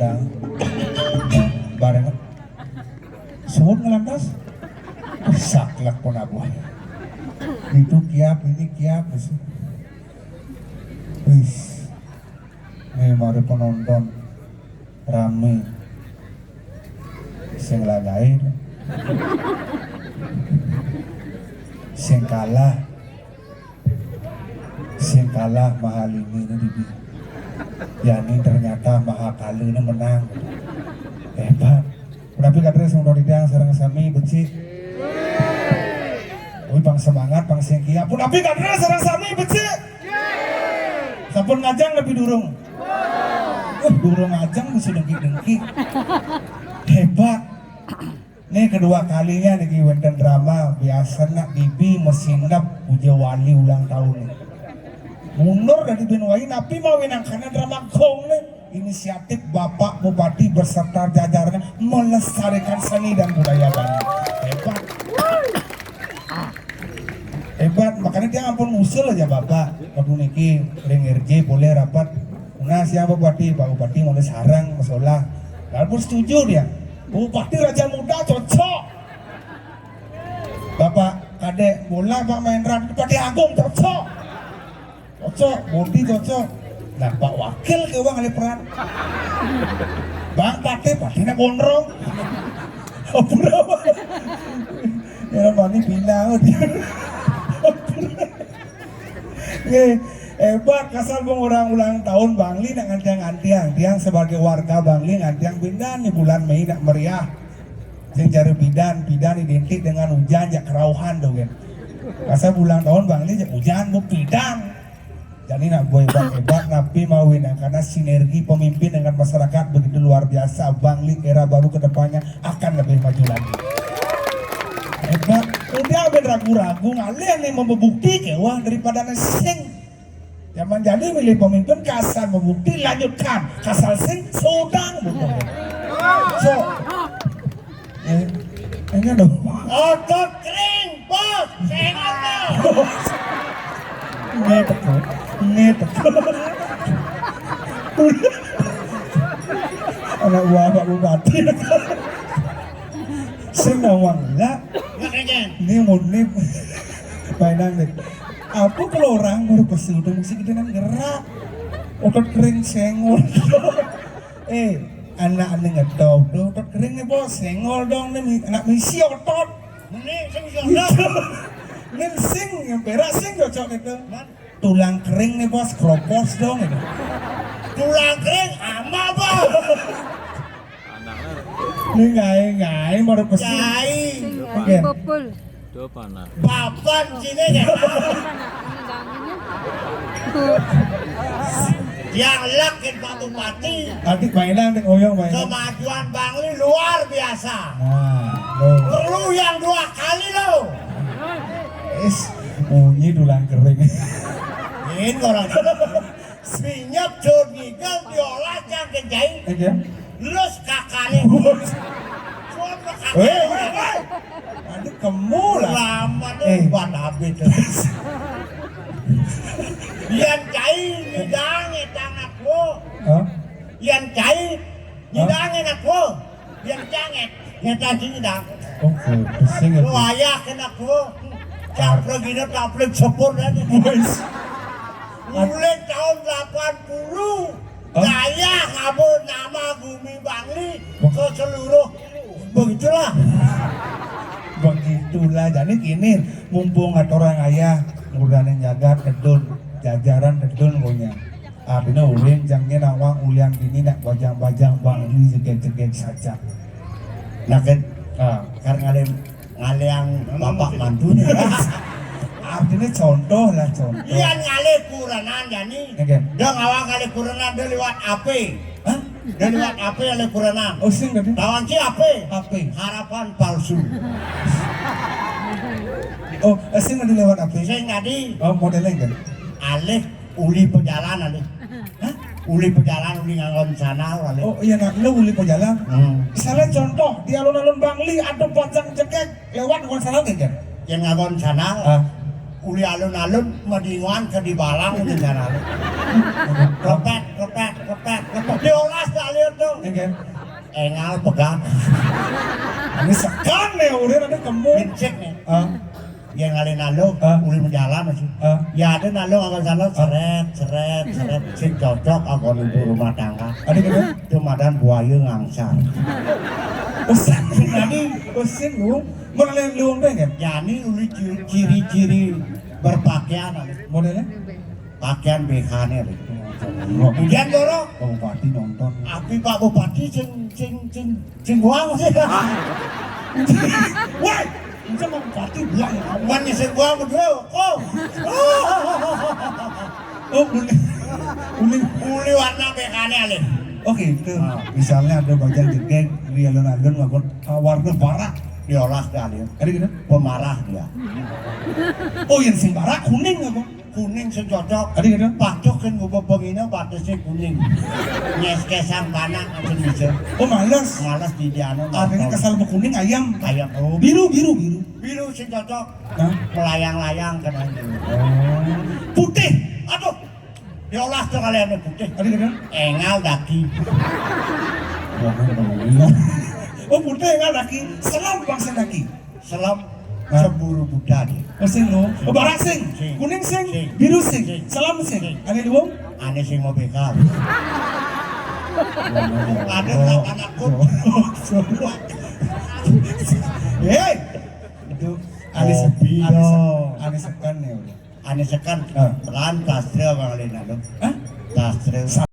udang bareng suhut ngelantas saklek pun aku itu kiap ini kiap wis nih mari penonton rame sing lagain sing kalah mahal ini Bibi Yani ternyata Mahakalu ini menang hebat tapi kadang semua didang sareng sami becik bang semangat bang singkia pun tapi kadang sareng sami becik sampun ngajang lebih durung durung ngajang bisa dengki-dengki hebat nih kedua kalinya nih wenten drama biasa nak Bibi mesinap puja wali ulang tahun nih mundur dari Benwai tapi mau winang karena drama kong nih inisiatif Bapak Bupati berserta jajarannya melestarikan seni dan budaya Bali hebat makanya dia ampun usul aja Bapak waktu niki ring RJ boleh rapat nah siapa Bupati Pak Bupati mau sarang masalah lalu setuju dia Bupati Raja Muda cocok Bapak Kadek bola Pak Mahendra Bupati Agung cocok Bodi cocok nah Pak Wakil ke uang kali peran Bang Patinya gondrong berapa ya mani bina hebat kasal orang ulang tahun Bangli nak ngantiang sebagai warga Bangli ngantiang bidan di bulan Mei nak meriah yang cari bidan identik dengan hujan jak kerauhan dong kan kasal ulang tahun Bangli jak hujan bu bidan jadi nak gue hebat tapi mauin karena sinergi pemimpin dengan masyarakat begitu luar biasa Bangli era baru kedepannya akan lebih maju lagi hebat udah ben ragu-ragu ngalih nih membukti kewa daripada nesing zaman jadi milih pemimpin kasar membukti lanjutkan kasar sing sodang so enggak dong otot kering bos sengat dong ngetek anak buah Pak Bupati senawang lah ini murni mainan deh aku kalau orang baru pasti udah musik dengan gerak otot kering senggol anak-anak ngetop tuh otot kering nih bos senggol dong nih anak misi otot ini sing yang perak sing cocok itu tulang kering nih bos kropos dong ini tulang kering ama bos ini ngai baru pesen ngai popul do pana papan sini ya yang lakin Pak Bupati nanti mainan nih oyong mainan kemajuan Bangli luar biasa perlu yang 2 kali loh bunyi tulang kering ini orang senyap jodigal diolah jangan jahit lus kakaknya nanti kamu lah lama nih buat habis yang jahit nyidangin tanganku yang jahit nyidangin aku yang janget nyetan nyidang lu ayah kena aku caplek ini caplek sepur nanti mulai tahun 80 saya ngabur nama Bumi Bangli ke seluruh begitulah jadi gini mumpung ada orang ayah ngurdanin jagat kedun jajaran kedun punya artinya ulin jangan nawang ulian ini nak bajang-bajang Bangli jegek-jegek saja nah kan karena ngaliang bapak mantunya artinya contoh lah contoh iya ngalih kuranan jadi dia ngawang ngalih kuranan dia lewat AP dia lewat AP ngalih kuranan oh sing tadi lawan si AP harapan palsu oh sing tadi lewat AP sing tadi oh modelnya kan alih uli perjalanan alih uli perjalanan uli ngangon sana alih oh iya nak lu uli perjalanan misalnya contoh di alun-alun Bangli ada pajang cekek lewat ngangon sana kan yang ngangon sana uli alun-alun medinguan ke di balang di sana. Klepet diolas dalir tuh. Engken. Engal pegang. Ini sekan nih, udah ada kemu. Pincek nih. Ah, Yang alun-alun uli menjalan masih. Ya ada nalung akan jalan seret. Sing cocok akan ibu rumah tangga. ada gitu. Cumadan buaya ngangsar. Usin, tadi usin lu, mana lu deh kan? Yani uli ciri-ciri berpakaian. Modelnya? Pakaian BK-nya. Kemudian dorong. Pak Bupati nonton. Api Pak Bupati cing buang sih. Wah, bisa Pak Bupati bilang ya. Wan ni sing buang berdua. Oh, Uli warna BK-nya leh. Oke, itu misalnya ada bagian gede di alun-alun maupun warna barak. Diolah sekali. Ada gitu? Pemarah dia. Oh, yang sing barak kuning apa? Kuning sing cocok. Ada gitu? Pacok kan gua pengina batasnya kuning. Nyes kesang panak aja bisa. Oh, malas. Malas di diano. Artinya kesal sama kuning ayam. Ayam oh. Biru. Biru sing cocok. Hah? Melayang-layang kan aja. Putih. Aduh. Diolah tuh kalian putih. Ada gitu? Engal daki. Oh, putih kan laki. Selam bangsa laki. Selam Hah? seburu Buddha dia. Oh, sing lo. Oh, barak sing. Sing. Kuning sing. Sing. Biru sing. Sing. Selam sing. Sing. Ada dua? Aneh sing mau bekal. Ada anakku. Hei. Itu Kopi dong. Aneh sekan ya udah. Aneh sekan. Ah. Lan tastre bang Lena dong. Hah? Tastre.